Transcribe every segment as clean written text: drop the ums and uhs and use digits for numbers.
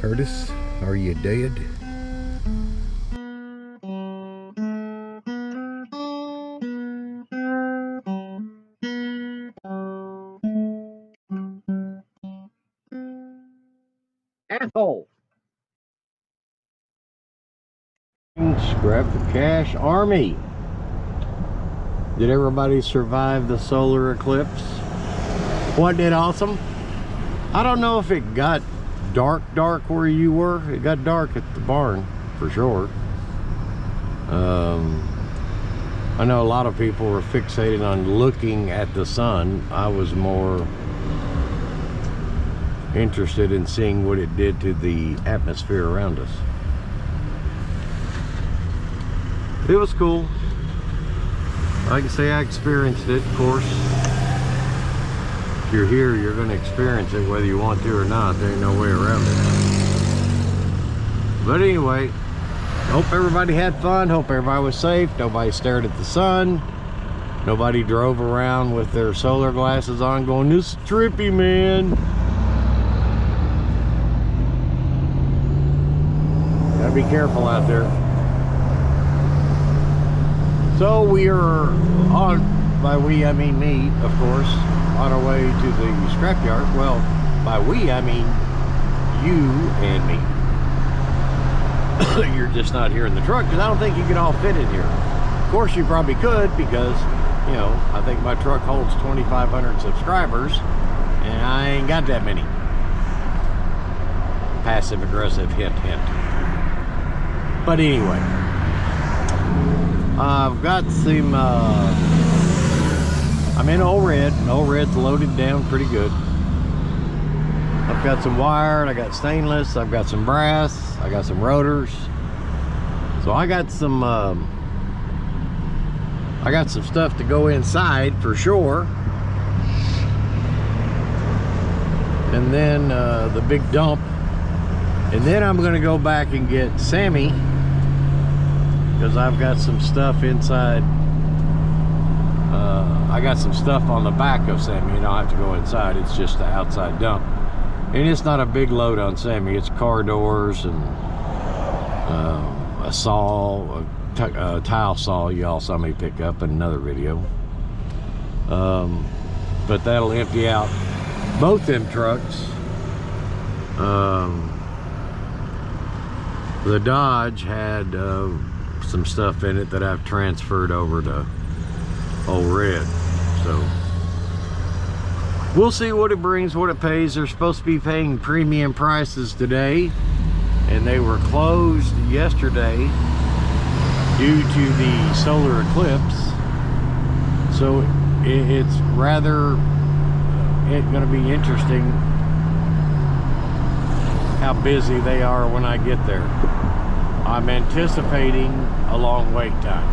Curtis, are you dead? Asshole. Scrap the cash army. Did everybody survive the solar eclipse? Wasn't it awesome? I don't know if it got dark where you were. It got dark at the barn for sure. I know a lot of people were fixated on looking at the sun. I was more interested in seeing what it did to the atmosphere around us. It was cool. I can say I experienced it, of course. If you're here, you're going to experience it whether you want to or not. There ain't no way around it. But anyway, hope everybody had fun. Hope everybody was safe. Nobody stared at the sun. Nobody drove around with their solar glasses on going, "This is trippy, man." Gotta be careful out there. So we are on, by we I mean me, of course, on our way to the scrapyard. Well, by we I mean you and me. You're just not here in the truck because I don't think you can all fit in here. Of course you probably could because, you know, I think my truck holds 2,500 subscribers and I ain't got that many. Passive aggressive, hint hint. But anyway, I've got some, I'm in Old Red. Old Red's loaded down pretty good. I've got some wire, I got stainless, I've got some brass, I got some rotors. So I got some stuff to go inside for sure. And then the big dump. And then I'm gonna go back and get Sammy, because I've got some stuff inside. I got some stuff on the back of Sammy and I'll have to go inside. It's just the outside dump. And it's not a big load on Sammy. It's car doors and a saw, a tile saw you all saw me pick up in another video. But that'll empty out both them trucks. The Dodge had some stuff in it that I've transferred over to Old Red. So we'll see what it brings, what it pays. They're supposed to be paying premium prices today, and they were closed yesterday due to the solar eclipse. So it's rather going to be interesting how busy they are when I get there. I'm anticipating a long wait time,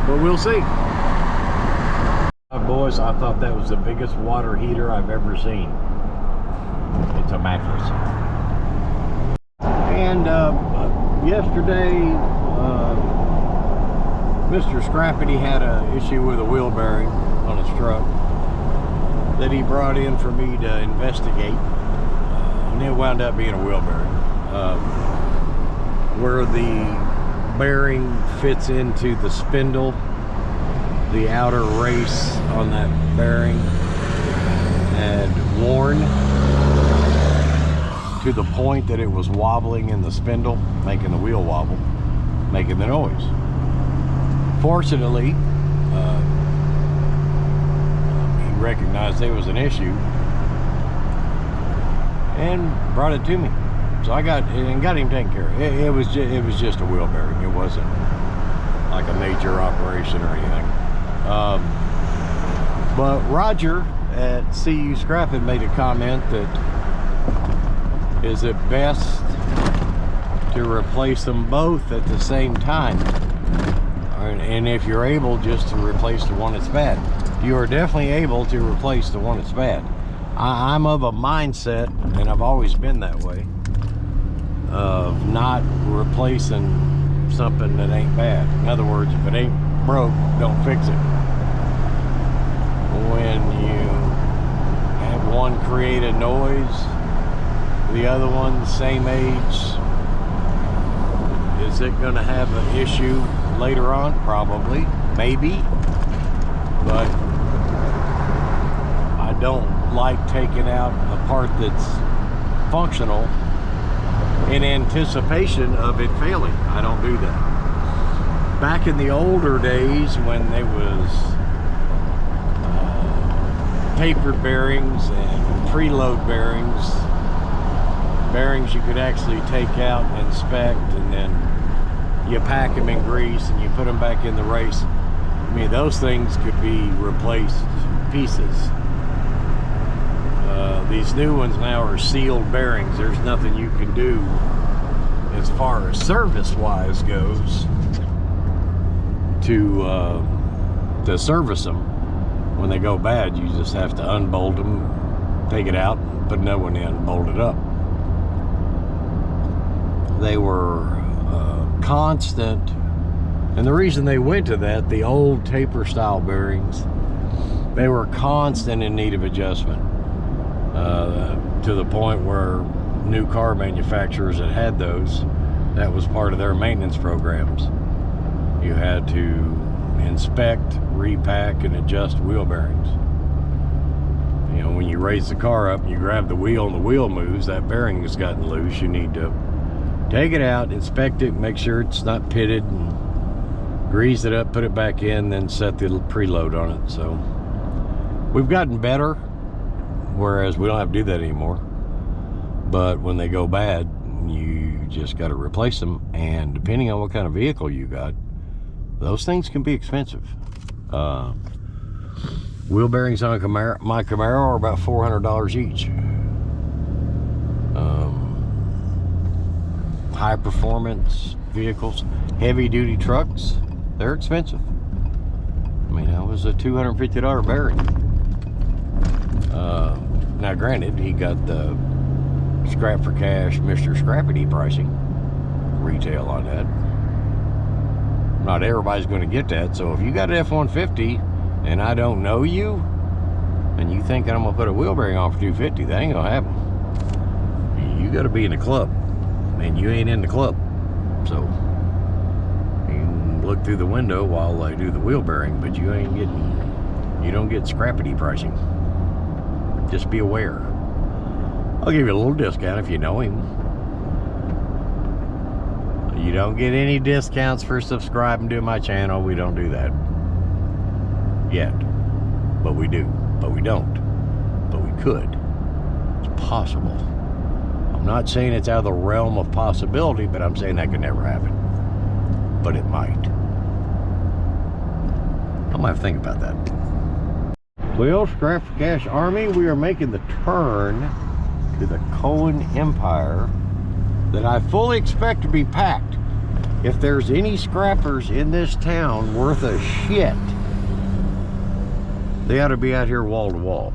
but we'll see. Boys, I thought that was the biggest water heater I've ever seen. It's a mattress. And yesterday, Mr. Scrappy had an issue with a wheel bearing on his truck that he brought in for me to investigate. And it wound up being a wheel bearing. Where the bearing fits into the spindle, the outer race on that bearing had worn to the point that it was wobbling in the spindle, making the wheel wobble, making the noise. Fortunately, he recognized there was an issue and brought it to me. So I got him taken care of. It was just a wheel bearing. It wasn't like a major operation or anything. But Roger at CU Scrap had made a comment that is it best to replace them both at the same time, and if you're able, just to replace the one that's bad. You are definitely able to replace the one that's bad. I'm of a mindset, and I've always been that way, of not replacing something that ain't bad. In other words, if it ain't broke, don't fix it. When you have one create a noise The other one, same age. Is it going to have an issue later on? Probably, maybe. But I don't like taking out a part that's functional in anticipation of it failing. I don't do that. Back in the older days when there was tapered bearings and preload bearings, you could actually take out and inspect, and then you pack them in grease and you put them back in the race. I mean, those things could be replaced pieces. These new ones now are sealed bearings. There's nothing you can do as far as service-wise goes to service them. When they go bad, you just have to unbolt them, take it out, put another one in, bolt it up. They were constant, and the reason they went to that, the old taper style bearings, they were constant in need of adjustment, to the point where new car manufacturers that had those, that was part of their maintenance programs. You had to inspect, repack, and adjust wheel bearings. You know, when you raise the car up and you grab the wheel and the wheel moves, that bearing has gotten loose. You need to take it out, inspect it, make sure it's not pitted, and grease it up, put it back in, then set the preload on it. So we've gotten better, whereas we don't have to do that anymore. But when they go bad, you just got to replace them, and depending on what kind of vehicle you got, those things can be expensive. Wheel bearings on my Camaro are about $400 each. High performance vehicles, heavy duty trucks, they're expensive. I mean, that was a $250 bearing. Now granted, he got the scrap for cash Mr. Scrappity pricing, retail on that. Not everybody's going to get that, so if you got an F-150 and I don't know you and you think I'm going to put a wheel bearing on for $250, that ain't going to happen. You got to be in the club, and you ain't in the club. So you can look through the window while I do the wheel bearing, but you don't get Scrappity pricing. Just be aware. I'll give you a little discount if you know him. You don't get any discounts for subscribing to my channel. We don't do that yet, but we do, but we don't, but we could. It's possible. I'm not saying it's out of the realm of possibility, but I'm saying that could never happen, but it might. I might have to think about that. Well, Scrap for Cash Army, we are making the turn to the COHEN Empire that I fully expect to be packed. If there's any scrappers in this town worth a shit, they ought to be out here wall to wall.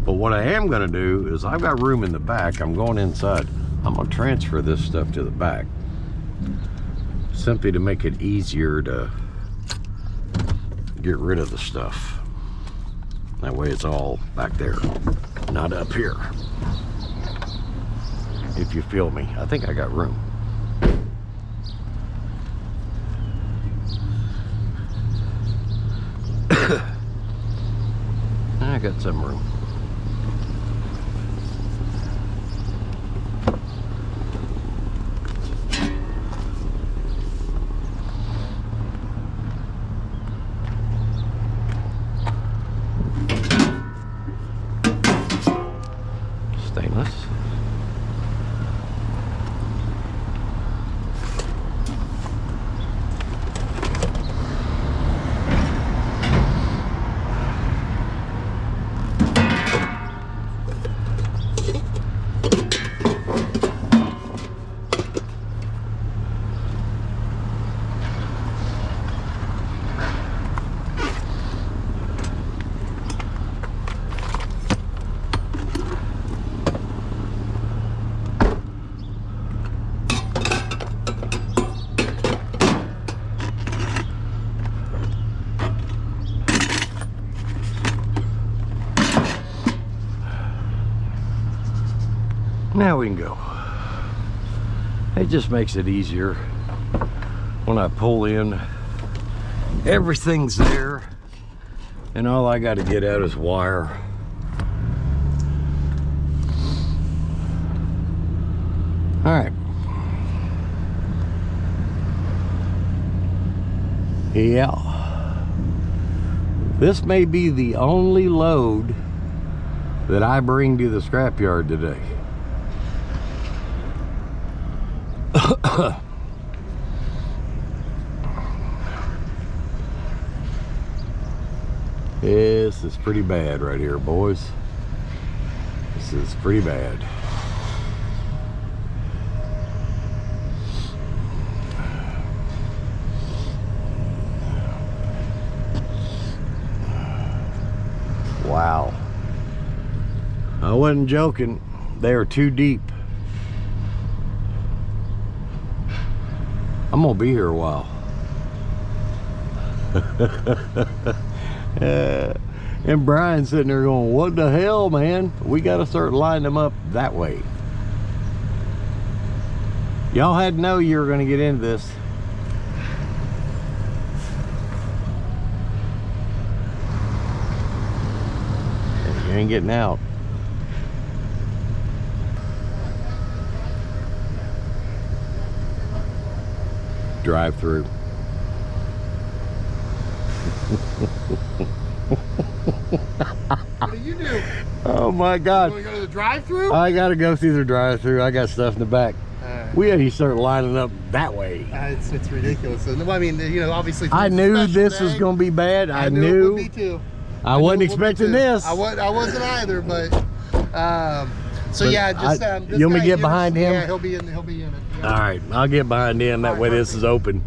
But what I am going to do is, I've got room in the back. I'm going inside. I'm going to transfer this stuff to the back, simply to make it easier to get rid of the stuff. That way it's all back there, not up here. If you feel me, I think I got room. I got some room. Stainless. Now we can go. It just makes it easier when I pull in. Everything's there, and all I got to get out is wire. All right. Yeah. This may be the only load that I bring to the scrapyard today. This is pretty bad right here, boys. This is pretty bad. Wow. I wasn't joking. They are too deep. I'm gonna be here a while. And Brian's sitting there going, what the hell, man? We got to start lining them up that way. Y'all had to know you were going to get into this. You ain't getting out. Drive through. What do you do? Oh my God. You want to go to the drive-thru? I got to go through the drive-thru. I got stuff in the back. We had to start lining up that way. It's ridiculous. I mean, you know, obviously. I knew this was going to be bad. I knew. It would be too. I wasn't expecting this. I wasn't either, but so yeah, just this you want me to guy get here, behind him? Yeah, he'll be in it. Yeah. All right, I'll get behind him. That way this is open.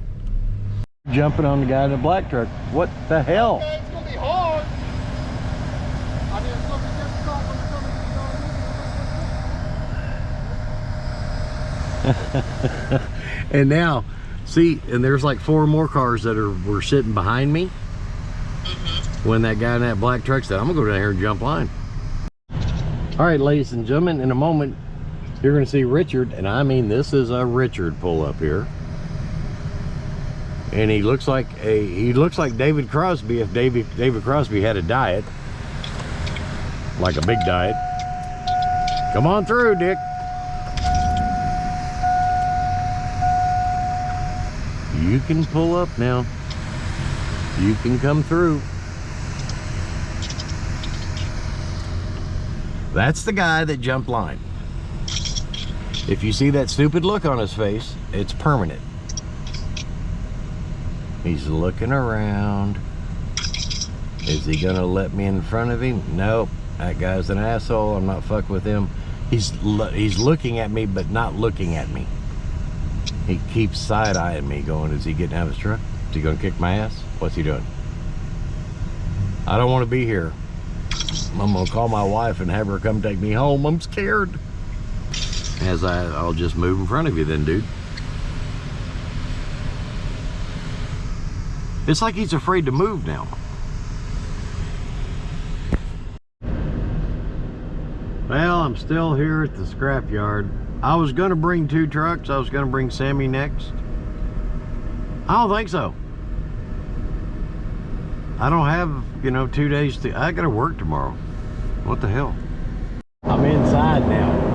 Jumping on the guy in the black truck. What the hell? Okay, it's gonna be hard. I mean, it's gonna be difficult when it's And now, see, and there's like 4 more cars that were sitting behind me. When that guy in that black truck said, I'm gonna go down here and jump line. All right, ladies and gentlemen, in a moment, you're gonna see Richard, and I mean, this is a Richard pull up here. And he looks like David Crosby if David Crosby had a diet. Like a big diet. Come on through, Dick. You can pull up now. You can come through. That's the guy that jumped line. If you see that stupid look on his face, it's permanent. He's looking around. Is he gonna let me in front of him? Nope. That guy's an asshole. I'm not fucking with him. He's looking at me, but not looking at me. He keeps side-eyeing me, going, is he getting out of his truck? Is he gonna kick my ass? What's he doing? I don't want to be here. I'm gonna call my wife and have her come take me home. I'm scared. I'll just move in front of you then, dude. It's like he's afraid to move now. Well, I'm still here at the scrapyard. I was gonna bring 2 trucks. I was gonna bring Sammy next. I don't think so. I don't have, 2 days to, I gotta work tomorrow. What the hell? I'm inside now.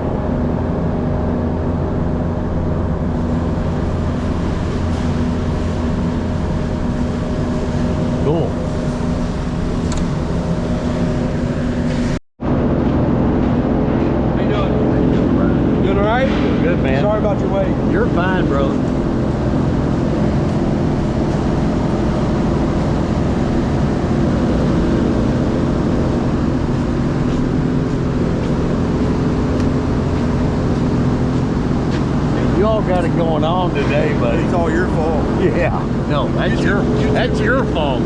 Cool. How you doing? Doing all right? Good, man. Sorry about your wait. You're fine, brother. You all got it going on today, buddy. It's all your fault. Yeah. No, that's your fault.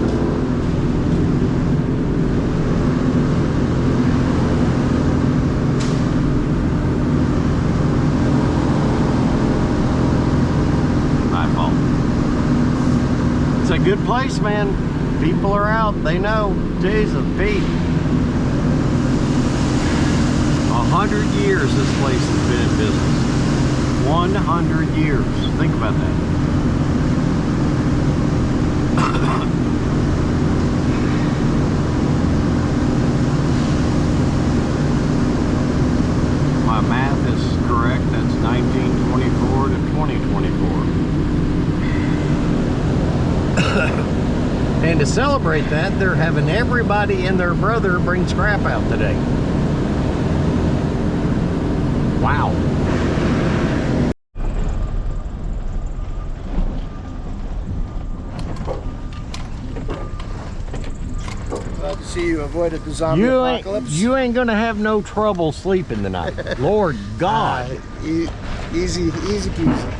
My fault. It's a good place, man. People are out. They know. Jesus, Pete. 100 years this place has been in business. 100 years. Think about that. My math is correct. That's 1924 to 2024. And to celebrate that, they're having everybody and their brother bring scrap out today. Wow. Glad to see you avoided the zombie apocalypse. You ain't gonna have no trouble sleeping tonight. Lord God. Easy peasy.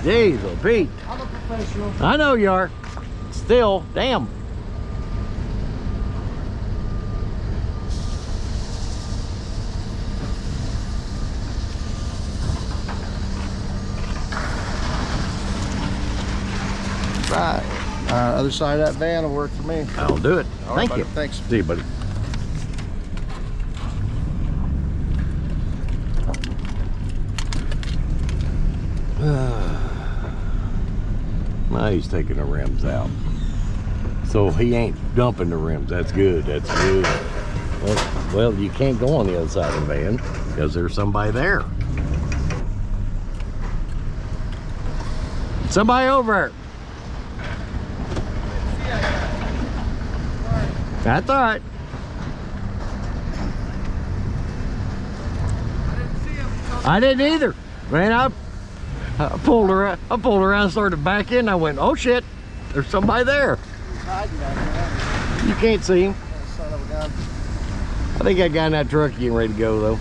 Jeez, Pete. I'm a professional. I know you are. Still, damn. Right. Other side of that van will work for me. I'll do it. All right, Thank you. buddy. Thanks. See you, buddy. Now he's taking the rims out. So he ain't dumping the rims. That's good. That's good. Well, you can't go on the other side of the van because there's somebody there. Somebody over there. That's all right. I didn't either. Man, I pulled around, started back in. I went, oh shit, there's somebody there. You can't see him. Son of a gun. I think that guy in that truck getting ready to go though.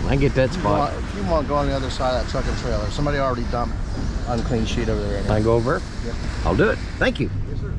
I can get that spot. If you want to go on the other side of that truck and trailer, somebody already dumped unclean sheet over there. I can go over? Yep. I'll do it. Thank you. Yes, sir.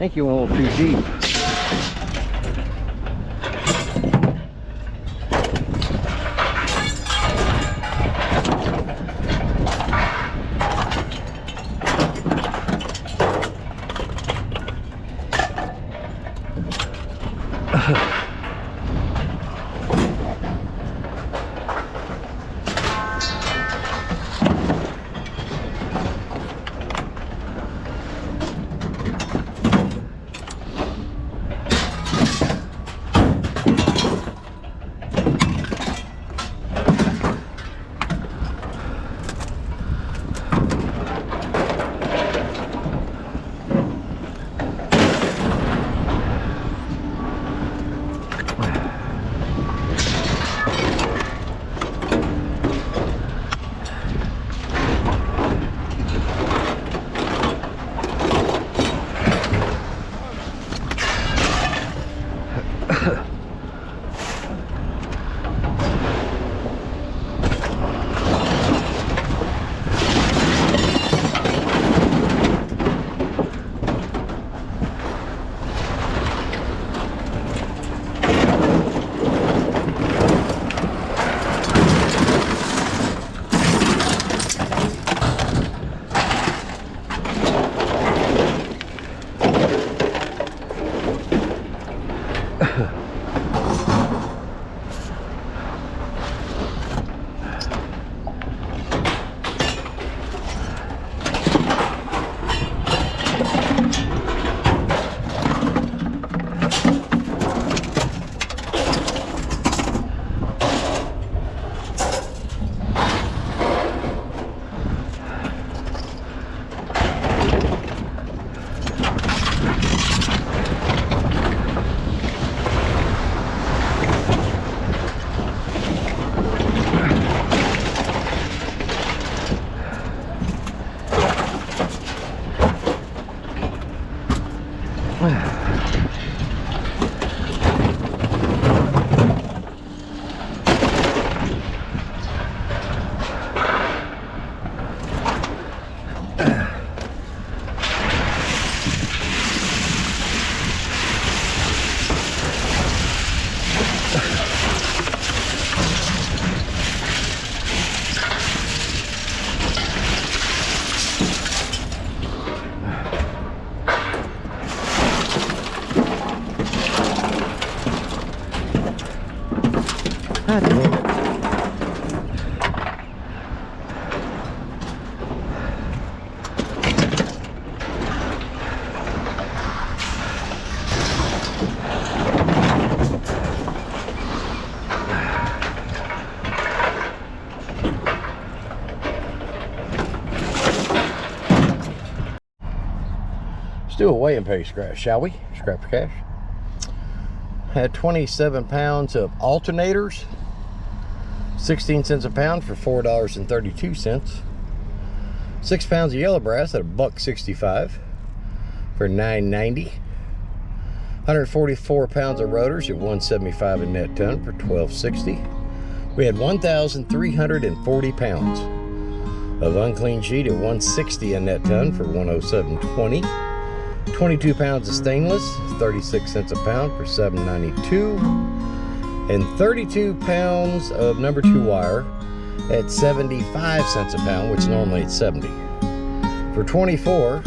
think you went a little too deep. God damn it. Let's do a weigh and pay scratch, shall we? Scrap for cash. Had 27 pounds of alternators, 16 cents a pound for $4.32. 6 pounds of yellow brass at $1.65 for $9.90. 144 pounds of rotors at $1.75 a net ton for $12.60. We had 1,340 pounds of unclean sheet at $1.60 a net ton for $107.20. 22 pounds of stainless, 36 cents a pound for $7.92. And 32 pounds of number 2 wire at 75 cents a pound, which normally it's 70, for $24,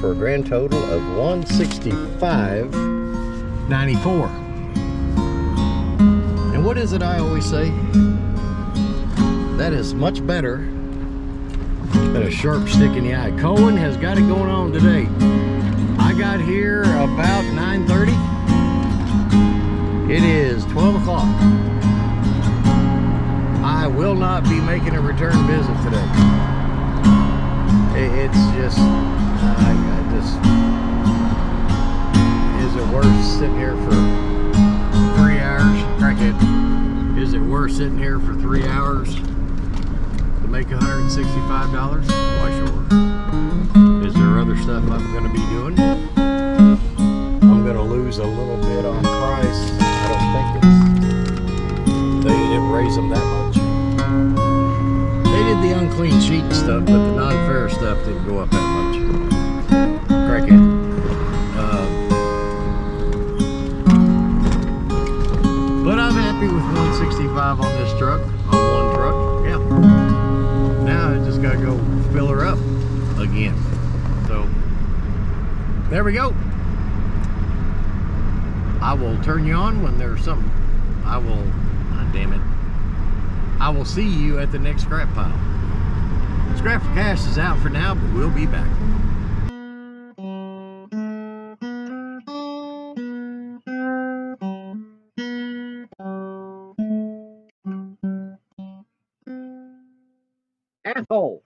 for a grand total of $165.94. And what is it I always say? That is much better than a sharp stick in the eye. Cohen has got it going on today. I got here about 9:30. It is 12 o'clock. I will not be making a return visit today. It's just, is it worth sitting here for 3 hours? Crackhead. Is it worth sitting here for 3 hours to make $165? Why, sure. Is there other stuff I'm going to be doing? I'm going to lose a little bit on price. I don't think they didn't raise them that much. They did the unclean sheet stuff, but the non-ferrous stuff didn't go up that much. Crackhead. again. So there we go. I will turn you on when there's something. Damn it. I will see you at the next scrap pile. Scrap for Cash is out for now, but we'll be back. Asshole.